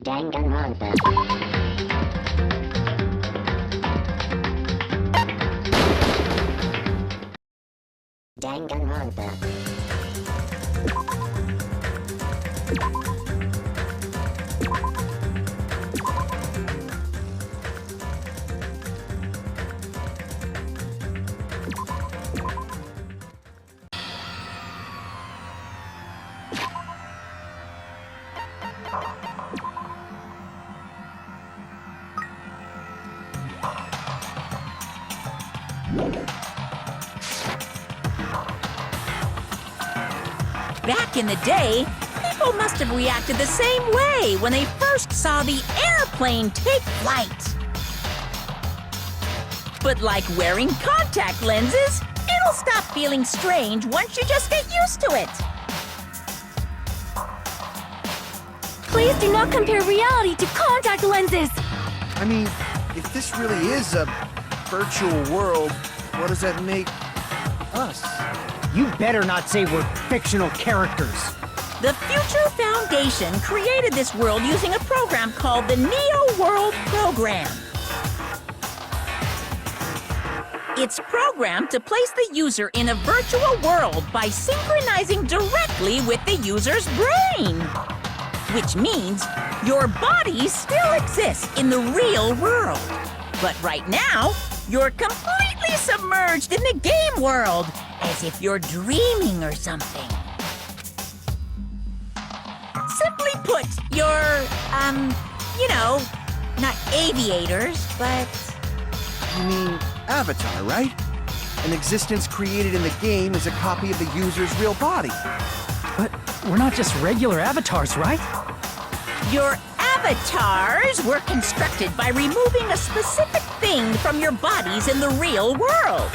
Danganronpa. Danganronpa. Back in the day, people must have reacted the same way when they first saw the airplane take flight. But like wearing contact lenses, it'll stop feeling strange once you just get used to it. Please do not compare reality to contact lenses! I mean, if this really is a virtual world, what does that make us? You better not say we're fictional characters. The Future Foundation created this world using a program called the Neo World Program. It's programmed to place the user in a virtual world by synchronizing directly with the user's brain. Which means your body still exists in the real world. But right now, you're completely submerged in the game world, as if you're dreaming or something. Simply put, you're, not aviators, but... You mean Avatar, right? An existence created in the game is a copy of the user's real body. But we're not just regular avatars, right? Your avatars were constructed by removing a specific thing from your bodies in the real world.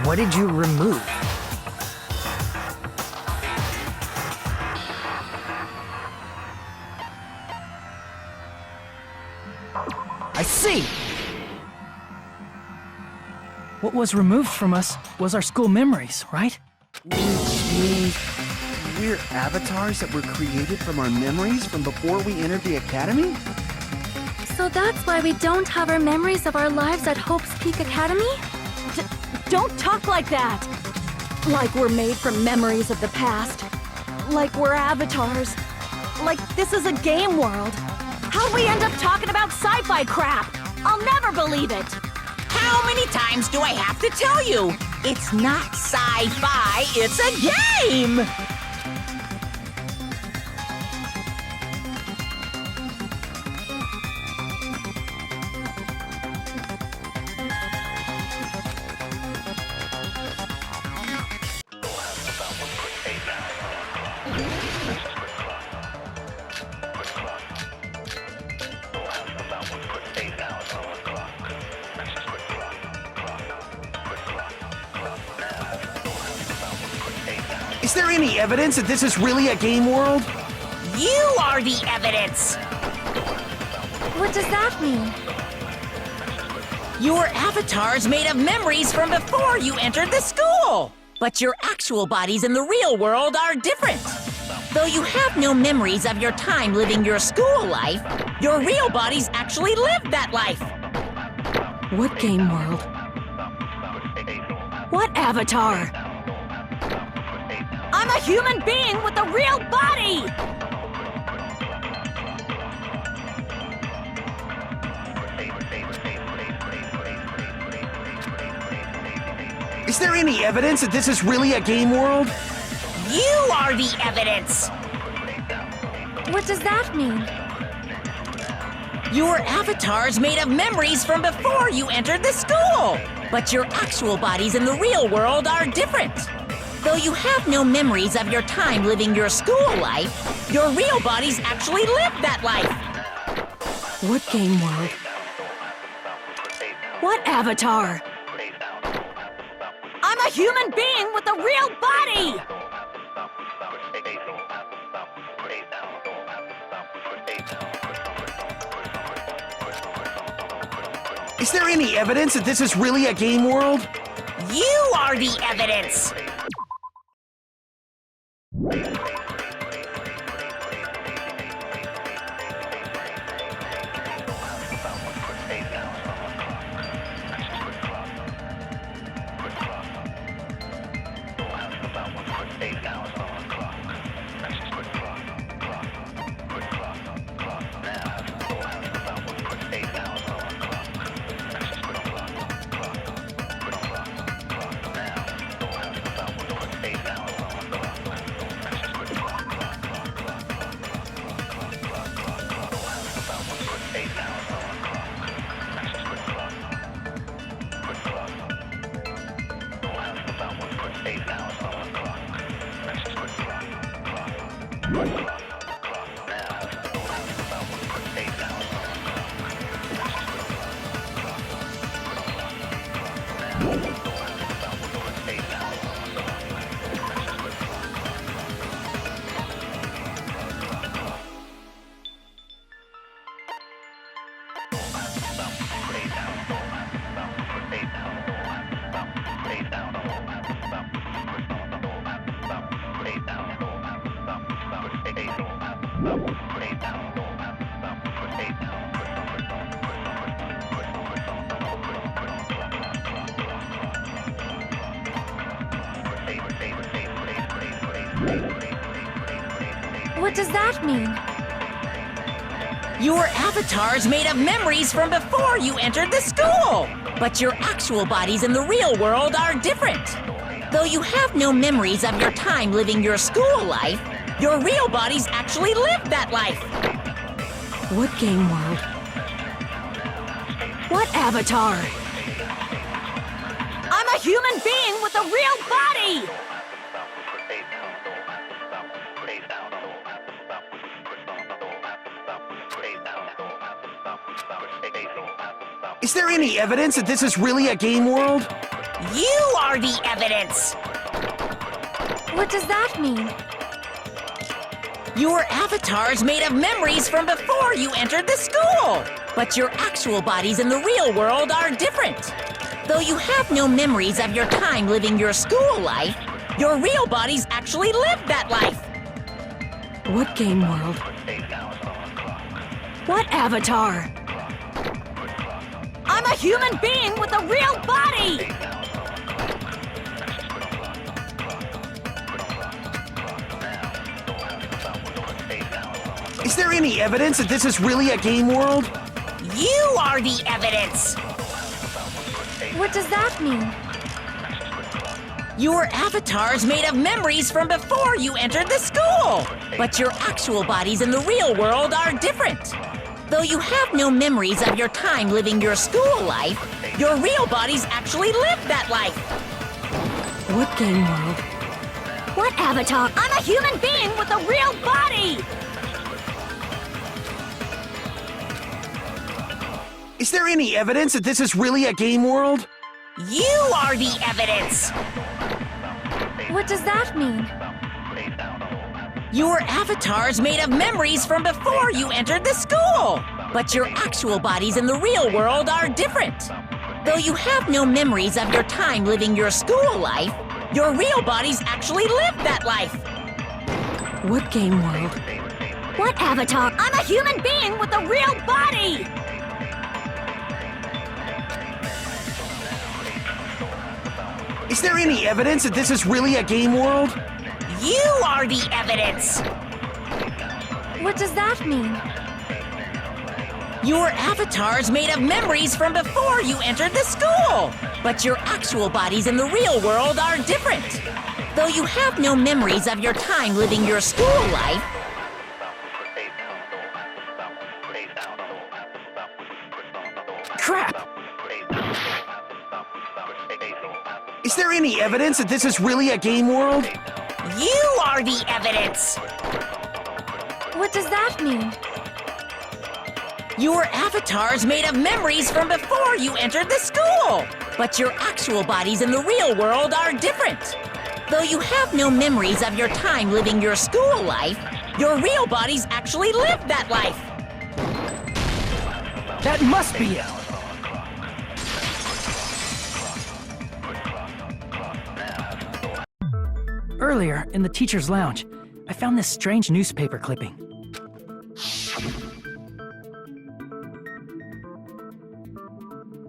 What did you remove? I see! What was removed from us was our school memories, right? Which means we're avatars that were created from our memories from before we entered the academy? So that's why we don't have our memories of our lives at Hope's Peak Academy? Don't talk like that! Like we're made from memories of the past. Like we're avatars. Like this is a game world. How'd we end up talking about sci-fi crap? I'll never believe it! How many times do I have to tell you? It's not sci-fi, it's a game! Is there any evidence that this is really a game world? You are the evidence! What does that mean? Your avatar's made of memories from before you entered the school! But your actual bodies in the real world are different. Though you have no memories of your time living your school life, your real bodies actually lived that life. What game world? What avatar? I'm a human being with a real body! Is there any evidence that this is really a game world? You are the evidence! What does that mean? Your avatar's made of memories from before you entered the school! But your actual bodies in the real world are different. Though you have no memories of your time living your school life, your real bodies actually lived that life. What game world? What avatar? I'm a human being with a real body! Is there any evidence that this is really a game world? You are the evidence! What does that mean? Your avatar's made of memories from before you entered the school. But your actual bodies in the real world are different. Though you have no memories of your time living your school life, your real bodies actually lived that life. What game world? What avatar? I'm a human being with a real body! Is there any evidence that this is really a game world? You are the evidence. What does that mean? Your avatar's made of memories from before you entered the school. But your actual bodies in the real world are different. Though you have no memories of your time living your school life, your real bodies actually lived that life. What game world? What avatar? I'm a human being with a real body! Is there any evidence that this is really a game world? You are the evidence. What does that mean? Your avatar's made of memories from before you entered the school. But your actual bodies in the real world are different. Though you have no memories of your time living your school life, your real bodies actually lived that life. What game world? What avatar? I'm a human being with a real body! Is there any evidence that this is really a game world? You are the evidence. What does that mean? Your avatar's made of memories from before you entered the school. But your actual bodies in the real world are different. Though you have no memories of your time living your school life, your real bodies actually lived that life. What game world? What avatar? I'm a human being with a real body! Is there any evidence that this is really a game world? You are the evidence. What does that mean? Your avatar's made of memories from before you entered the school. But your actual bodies in the real world are different. Though you have no memories of your time living your school life, Crap! Is there any evidence that this is really a game world? you are the evidence. What does that mean? Your avatar's made of memories from before you entered the school. But your actual bodies in the real world are different. Though you have no memories of your time living your school life, your real bodies actually lived that life. That must be it! Earlier, in the teacher's lounge, I found this strange newspaper clipping.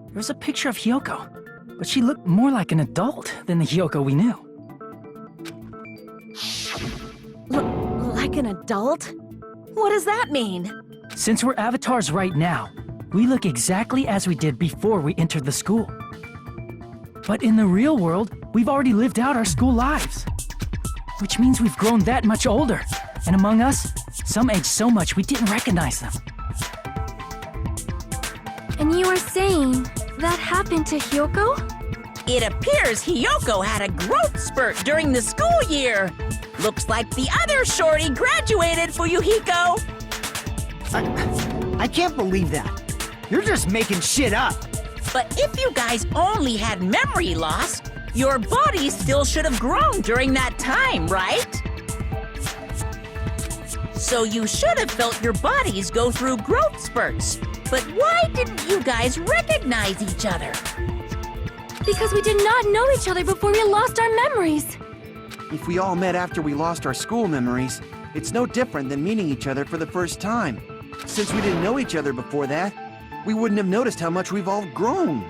There was a picture of Hyoko, but she looked more like an adult than the Hyoko we knew. Like an adult? What does that mean? Since we're avatars right now, we look exactly as we did before we entered the school. But in the real world, we've already lived out our school lives. Which means we've grown that much older. And among us, some aged so much we didn't recognize them. And you are saying that happened to Hyoko? It appears Hyoko had a growth spurt during the school year. Looks like the other shorty graduated, Fuyuhiko. I can't believe that. You're just making shit up. But if you guys only had memory loss, your bodies still should have grown during that time, right? So you should have felt your bodies go through growth spurts. But why didn't you guys recognize each other? Because we did not know each other before we lost our memories. If we all met after we lost our school memories, it's no different than meeting each other for the first time. Since we didn't know each other before that, we wouldn't have noticed how much we've all grown.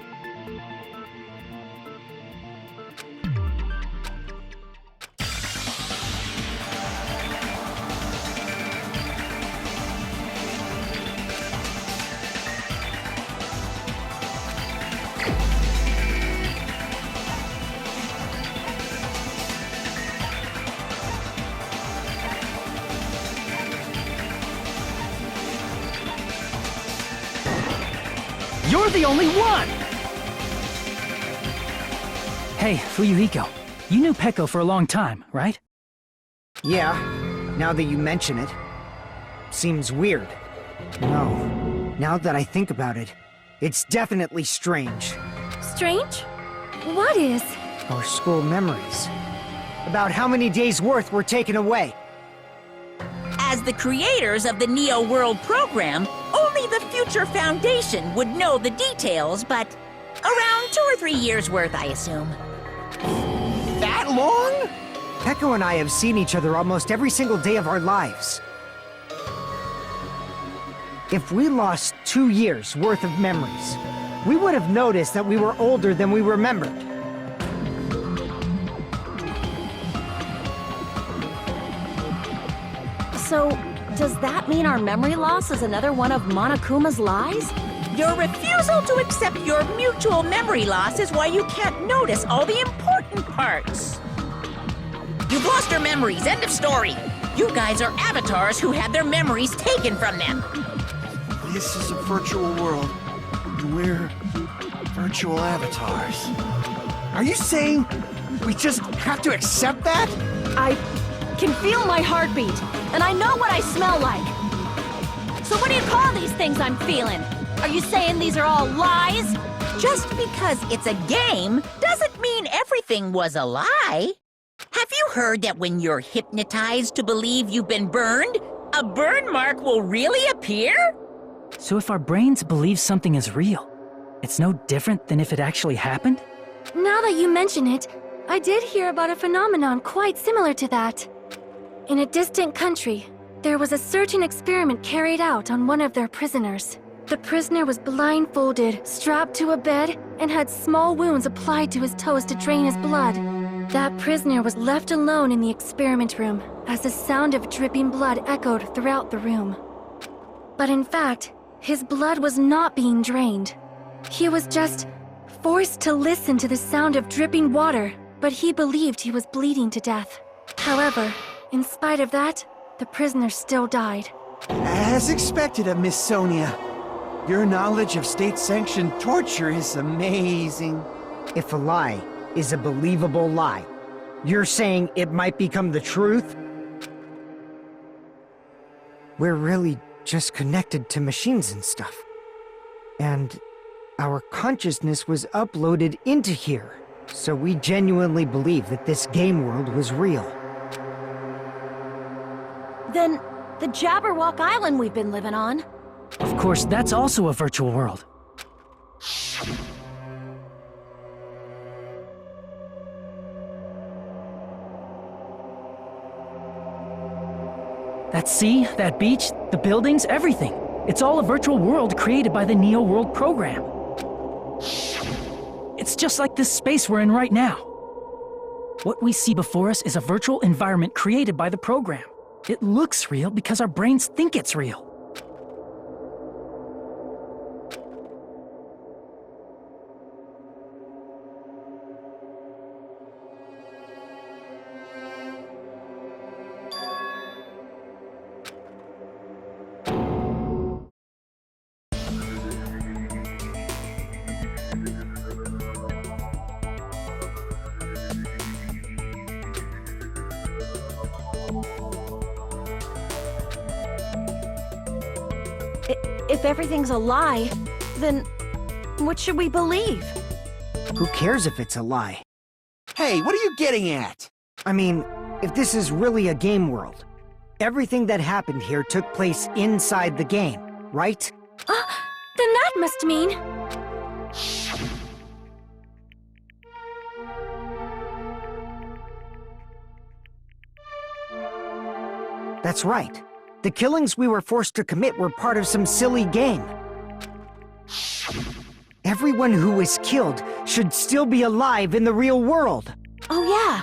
the only one! Hey, Fuyuhiko, you knew Peko for a long time, right? Yeah, now that you mention it. Seems weird. No, now that I think about it, it's definitely strange. Strange? What is? Our school memories. About how many days' worth were taken away. As the creators of the Neo World program, only the Future Foundation would know the details, but around 2 or 3 years worth, I assume. That long? Peko and I have seen each other almost every single day of our lives. If we lost 2 years worth of memories, we would have noticed that we were older than we remembered. So, does that mean our memory loss is another one of Monokuma's lies? Your refusal to accept your mutual memory loss is why you can't notice all the important parts. You've lost your memories, end of story. You guys are avatars who had their memories taken from them. This is a virtual world, and we're virtual avatars. Are you saying we just have to accept that? I can feel my heartbeat, and I know what I smell like. So what do you call these things I'm feeling? Are you saying these are all lies? Just because it's a game doesn't mean everything was a lie. Have you heard that when you're hypnotized to believe you've been burned, a burn mark will really appear? So if our brains believe something is real, it's no different than if it actually happened? Now that you mention it, I did hear about a phenomenon quite similar to that. In a distant country, there was a certain experiment carried out on one of their prisoners. The prisoner was blindfolded, strapped to a bed, and had small wounds applied to his toes to drain his blood. That prisoner was left alone in the experiment room, as the sound of dripping blood echoed throughout the room. But in fact, his blood was not being drained. He was just forced to listen to the sound of dripping water, but he believed he was bleeding to death. However, in spite of that, the prisoner still died. As expected of Miss Sonia. Your knowledge of state-sanctioned torture is amazing. If a lie is a believable lie, you're saying it might become the truth? We're really just connected to machines and stuff. And our consciousness was uploaded into here. So we genuinely believe that this game world was real. Then, the Jabberwock Island we've been living on. Of course, that's also a virtual world. That sea, that beach, the buildings, everything. It's all a virtual world created by the Neo World program. It's just like this space we're in right now. What we see before us is a virtual environment created by the program. It looks real because our brains think it's real. If everything's a lie, then what should we believe? Who cares if it's a lie? Hey, what are you getting at? I mean, if this is really a game world, everything that happened here took place inside the game, right? Then that must mean... That's right. The killings we were forced to commit were part of some silly game. Everyone who was killed should still be alive in the real world. Oh yeah,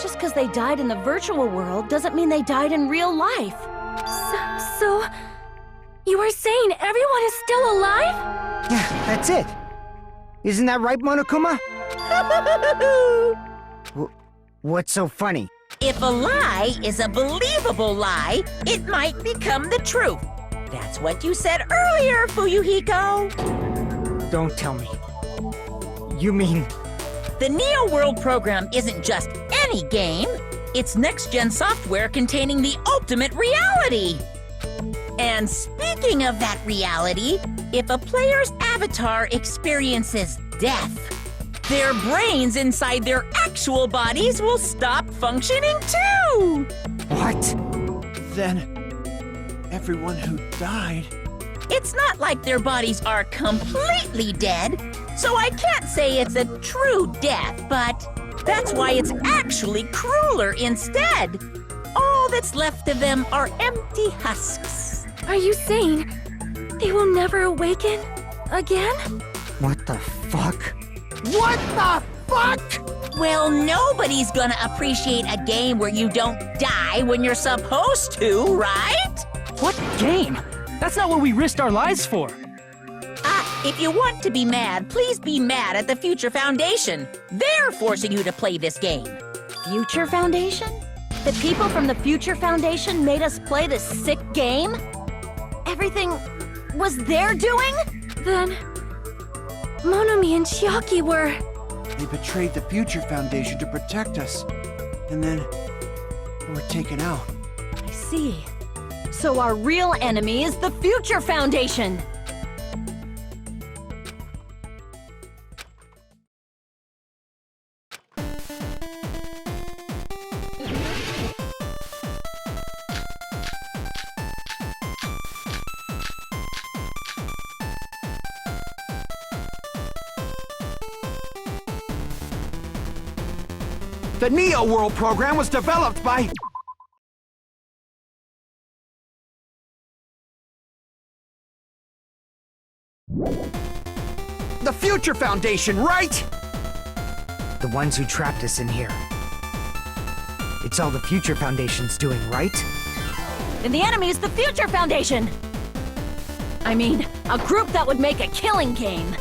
just because they died in the virtual world doesn't mean they died in real life. So you are saying everyone is still alive? Yeah, that's it. Isn't that right, Monokuma? What's so funny? If a lie is a believable lie, it might become the truth. That's what you said earlier, Fuyuhiko. Don't tell me. You mean... The Neo World program isn't just any game. It's next-gen software containing the ultimate reality. And speaking of that reality, if a player's avatar experiences death, their brains inside their actual bodies will stop functioning too! What? Then, everyone who died... It's not like their bodies are completely dead, so I can't say it's a true death, but that's why it's actually crueler instead. All that's left of them are empty husks. Are you saying they will never awaken again? What the fuck? What the fuck? Well, nobody's gonna appreciate a game where you don't die when you're supposed to, right? What game? That's not what we risked our lives for. If you want to be mad, please be mad at the Future Foundation. They're forcing you to play this game. Future Foundation? The people from the Future Foundation made us play this sick game? Everything was their doing? Then... Monomi and Chiaki were... They betrayed the Future Foundation to protect us. And then... they were taken out. I see. So our real enemy is the Future Foundation! The Neo World program was developed by... the Future Foundation, right? The ones who trapped us in here. It's all the Future Foundation's doing, right? And the enemy is the Future Foundation! I mean, a group that would make a killing game.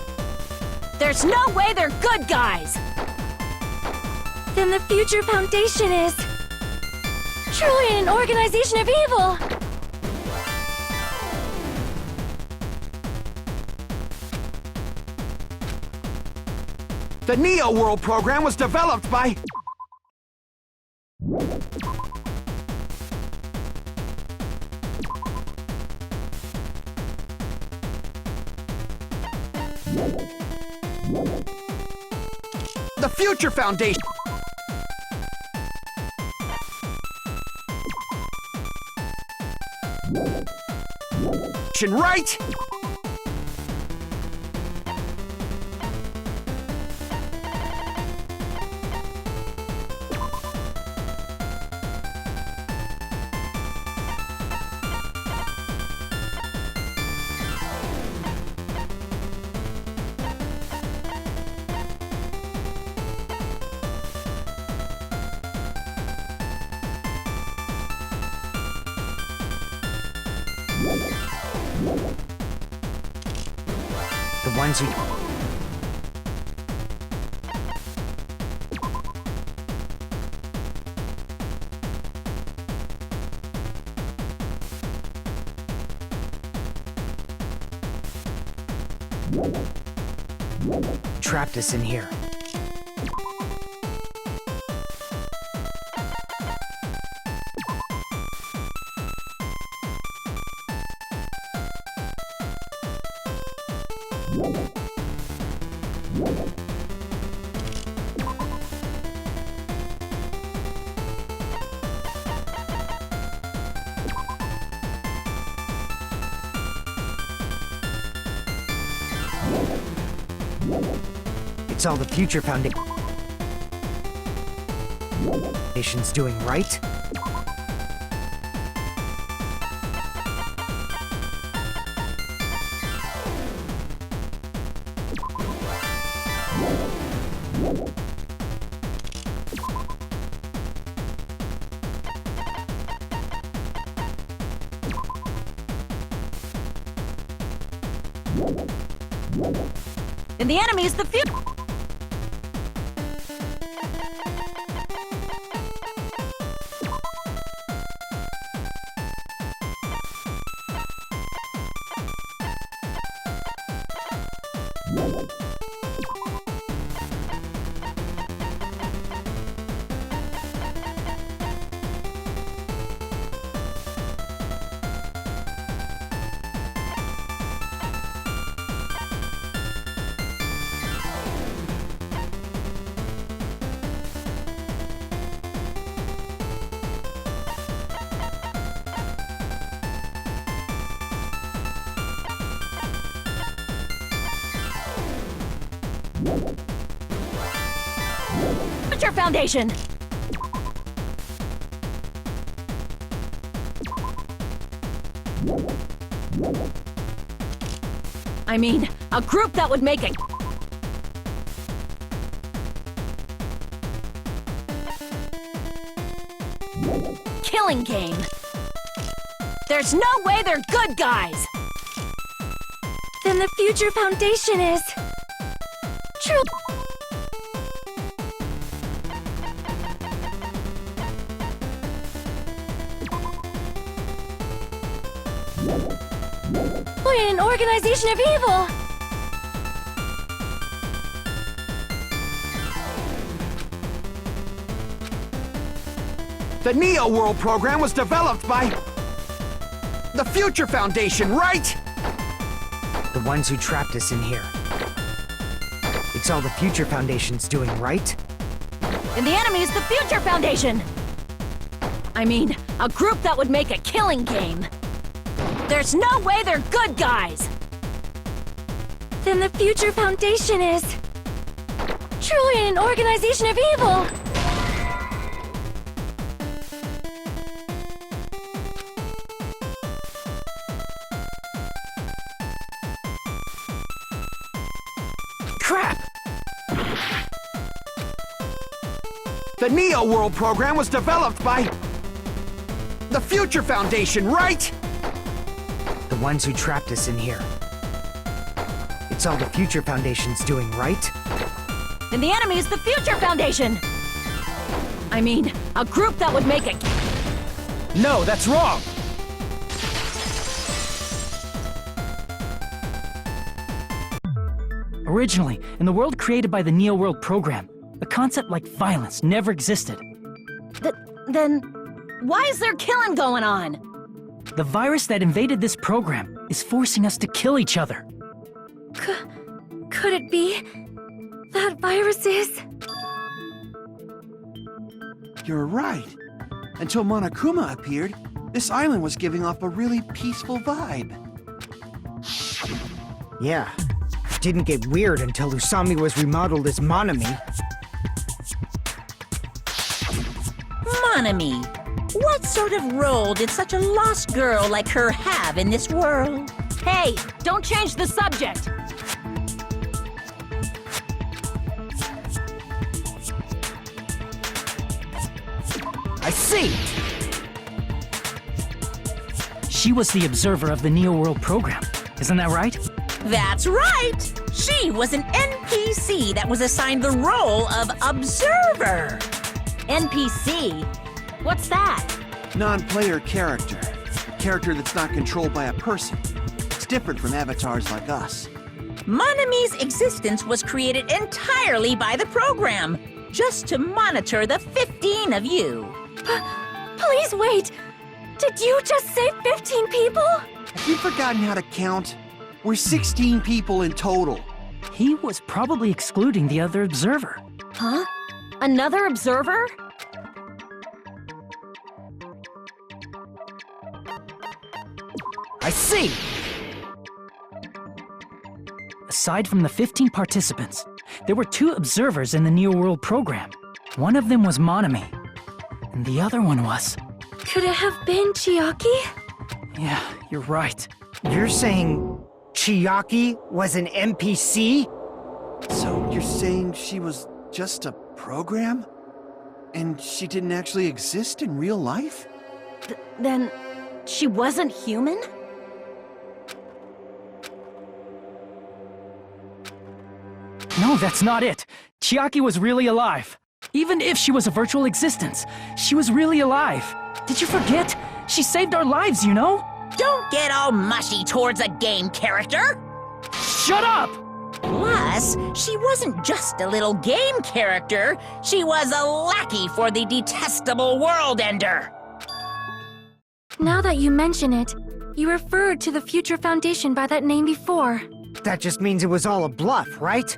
There's no way they're good guys! Then the Future Foundation is... truly an organization of evil! The Neo World program was developed by... the Future Foundation! Right? The ones who... trapped us in here. It's all the Future Foundation's doing, right? And the enemy is the Future... Future Foundation! I mean, a group that would make a... killing game. There's no way they're good guys! Then the Future Foundation is... true. An organization of evil! The Neo World program was developed by the Future Foundation, right? The ones who trapped us in here. It's all the Future Foundation's doing, right? And the enemy is the Future Foundation! I mean, a group that would make a killing game. There's no way they're good guys! Then the Future Foundation is... truly an organization of evil! Crap! The Neo World program was developed by the Future Foundation, right? The ones who trapped us in here. It's all the Future Foundation's doing, right? And the enemy is the Future Foundation! I mean, a group that would make a... No, that's wrong! Originally, in the world created by the Neo World program, a concept like violence never existed. Then... why is there killing going on? The virus that invaded this program is forcing us to kill each other. Could it be... that virus is... You're right. Until Monokuma appeared, this island was giving off a really peaceful vibe. Yeah. Didn't get weird until Usami was remodeled as Monami. Monami, what sort of role did such a lost girl like her have in this world? Hey, don't change the subject! I see! She was the observer of the Neo World program, isn't that right? That's right! She was an NPC that was assigned the role of Observer. NPC? What's that? Non-player character. A character that's not controlled by a person. It's different from avatars like us. Monami's existence was created entirely by the program, just to monitor the 15 of you. Please wait! Did you just say 15 people? Have you forgotten how to count? We're 16 people in total. He was probably excluding the other observer. Huh? Another observer? I see! Aside from the 15 participants, there were 2 observers in the Neo World program. One of them was Monami, and the other one was... Could it have been Chiaki? Yeah, you're right. You're saying Chiaki was an NPC? So you're saying she was just a program? And she didn't actually exist in real life? Then... she wasn't human? No, that's not it. Chiaki was really alive. Even if she was a virtual existence, she was really alive. Did you forget? She saved our lives, you know? Don't get all mushy towards a game character! Shut up! Plus, she wasn't just a little game character, she was a lackey for the detestable World Ender! Now that you mention it, you referred to the Future Foundation by that name before. That just means it was all a bluff, right?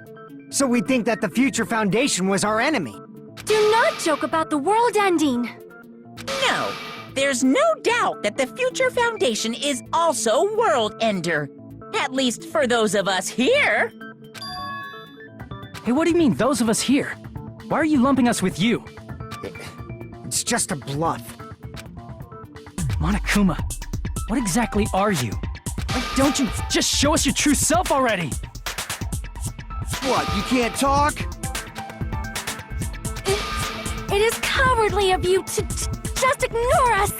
So we think that the Future Foundation was our enemy. Do not joke about the world ending! No, there's no doubt that the Future Foundation is also World Ender. At least for those of us here. Hey, what do you mean, those of us here? Why are you lumping us with you? It's just a bluff. Monokuma, what exactly are you? Why don't you just show us your true self already? What, you can't talk? It is cowardly of you to just ignore us!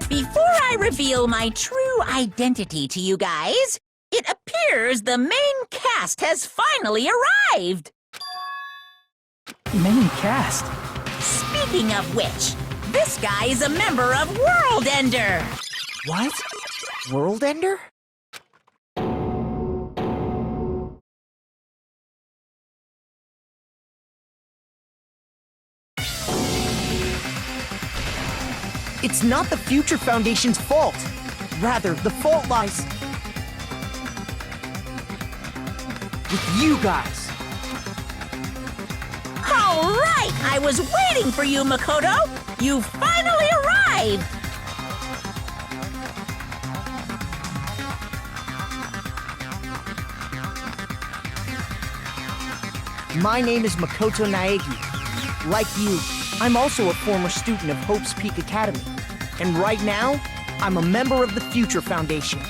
Before I reveal my true identity to you guys, it appears the main cast has finally arrived! Main cast? Speaking of which, this guy is a member of World Ender! What? World Ender? It's not the Future Foundation's fault. Rather, the fault lies with you guys. All right! I was waiting for you, Makoto! You finally arrived! My name is Makoto Naegi. Like you, I'm also a former student of Hope's Peak Academy. And right now, I'm a member of the Future Foundation.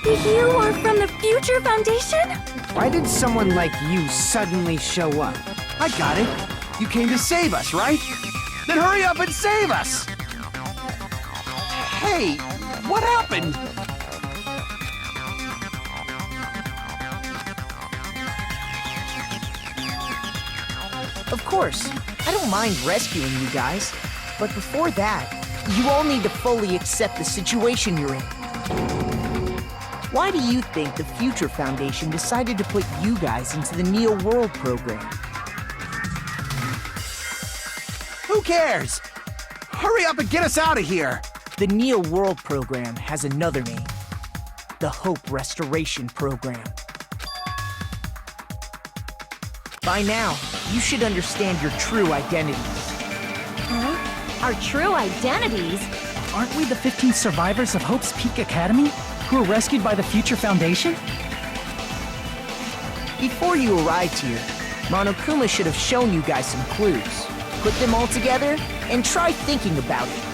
You are from the Future Foundation? Why did someone like you suddenly show up? I got it. You came to save us, right? Then hurry up and save us! Hey, what happened? Of course, I don't mind rescuing you guys. But before that, you all need to fully accept the situation you're in. Why do you think the Future Foundation decided to put you guys into the Neo World program? Who cares? Hurry up and get us out of here! The Neo World program has another name. The Hope Restoration Program. By now, you should understand your true identities. Huh? Our true identities? Aren't we the 15 survivors of Hope's Peak Academy who were rescued by the Future Foundation? Before you arrived here, Monokuma should have shown you guys some clues. Put them all together and try thinking about it.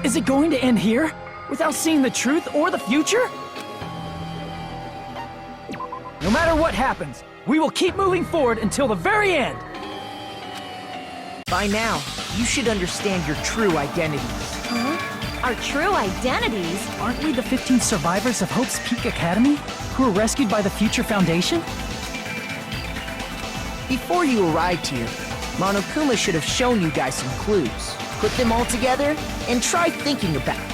Is it going to end here? Without seeing the truth or the future? No matter what happens, we will keep moving forward until the very end! By now, you should understand your true identities. Huh? Our true identities? Aren't we the 15 survivors of Hope's Peak Academy who were rescued by the Future Foundation? Before you arrived here, Monokuma should have shown you guys some clues. Put them all together and try thinking about it.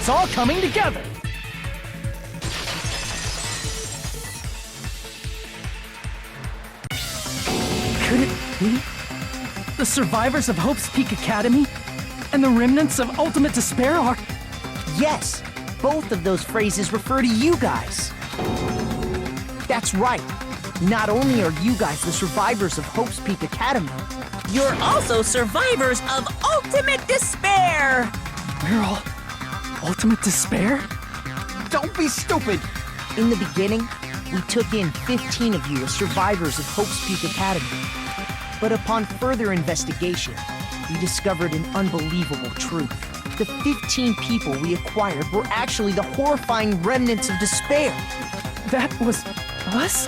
It's all coming together! Could it be the survivors of Hope's Peak Academy and the remnants of Ultimate Despair are... Yes, both of those phrases refer to you guys. That's right. Not only are you guys the survivors of Hope's Peak Academy, You're also survivors of Ultimate Despair! We're all Ultimate Despair? Don't be stupid! in the beginning, we took in 15 of you as survivors of Hope's Peak Academy. But upon further investigation, we discovered an unbelievable truth. The 15 people we acquired were actually the horrifying remnants of despair. That was us?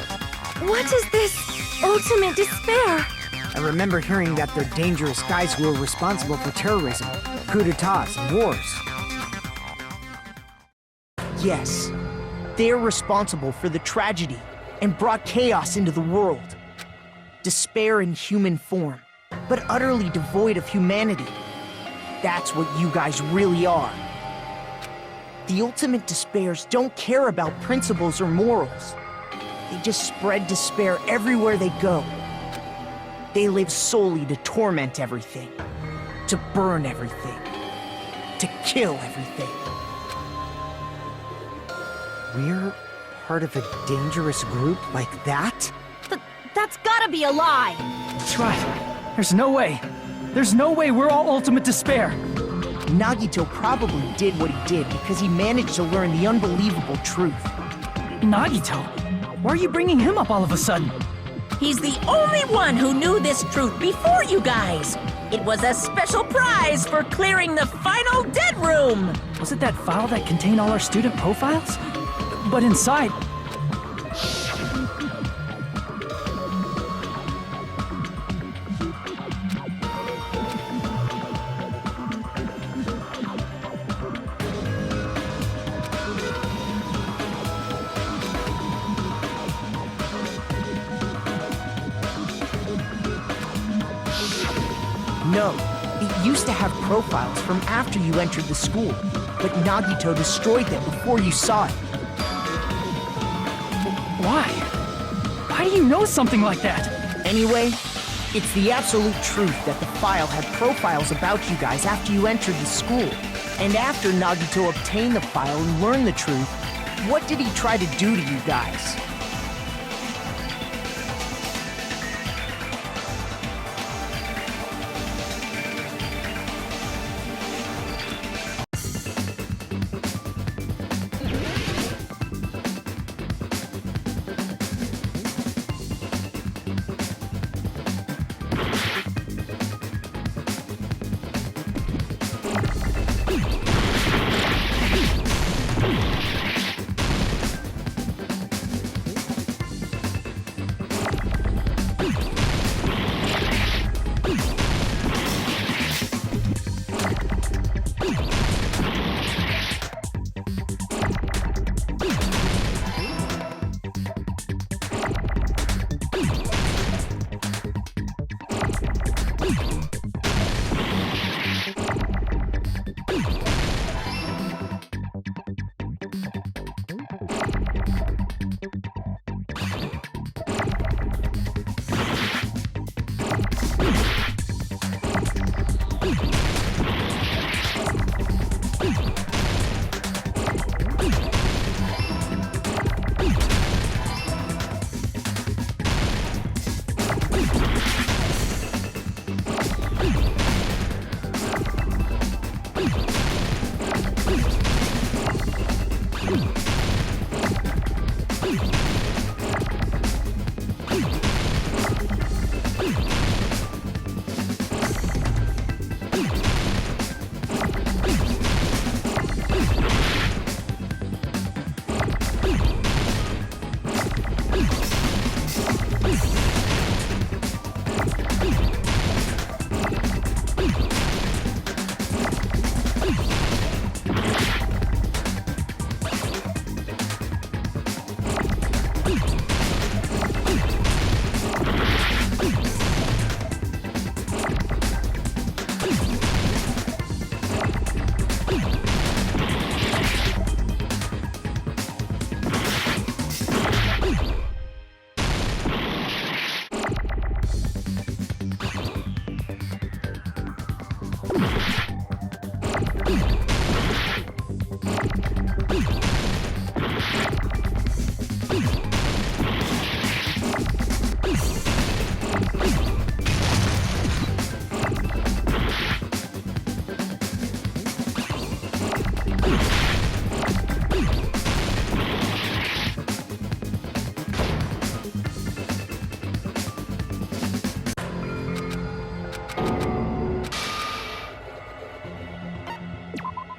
What is this ultimate despair? I remember hearing that they're dangerous guys who are responsible for terrorism, coups d'etats, and wars. Yes, they're responsible for the tragedy and brought chaos into the world. Despair in human form, but utterly devoid of humanity. That's what you guys really are. The ultimate despairs don't care about principles or morals. They just spread despair everywhere they go. They live solely to torment everything, to burn everything, to kill everything. We're part of a dangerous group like that? That's gotta be a lie! That's right. There's no way. There's no way we're all ultimate despair. Nagito probably did what he did because he managed to learn the unbelievable truth. Nagito? Why are you bringing him up all of a sudden? He's the only one who knew this truth before you guys. It was a special prize for clearing the final dead room. Was it that file that contained all our student profiles? But inside... No, it used to have profiles from after you entered the school, but Nagito destroyed them before you saw it. Why? Why do you know something like that? Anyway, it's the absolute truth that the file had profiles about you guys after you entered the school. And after Nagito obtained the file and learned the truth, what did he try to do to you guys?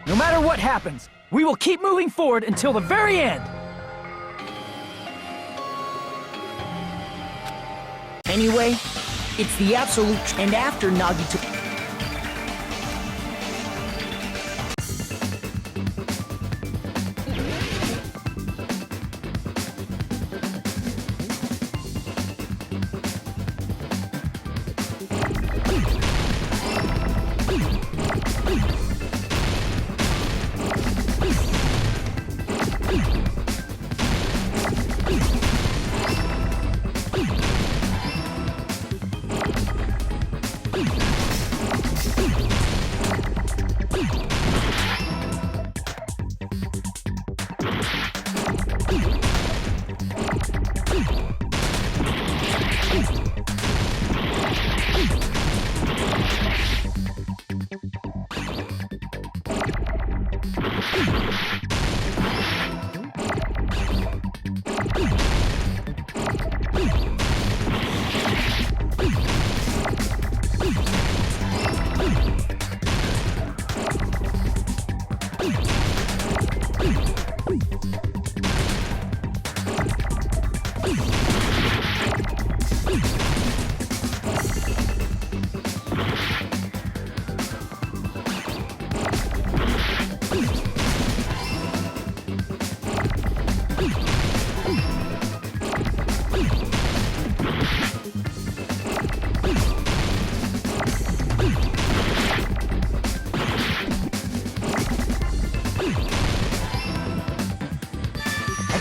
No matter what happens, we will keep moving forward until the very end! Anyway, it's the absolute... And after Nagito...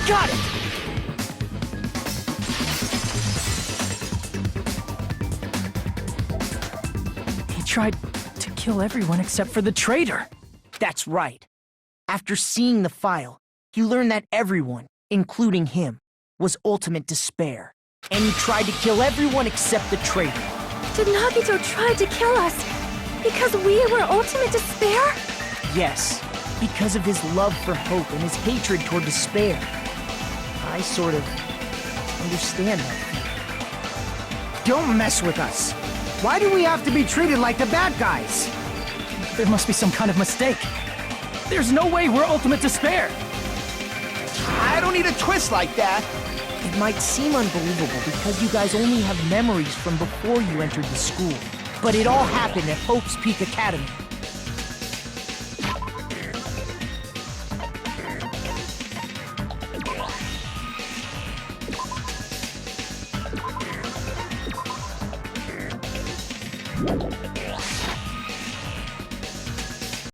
Got it! He tried to kill everyone except for the traitor. That's right. After seeing the file, he learned that everyone, including him, was ultimate despair. And he tried to kill everyone except the traitor. Did Nagito try to kill us because we were ultimate despair? Yes, because of his love for hope and his hatred toward despair. I sort of understand that. Don't mess with us. Why do we have to be treated like the bad guys? There must be some kind of mistake. There's no way we're ultimate despair. I don't need a twist like that. It might seem unbelievable because you guys only have memories from before you entered the school. But it all happened at Hope's Peak Academy.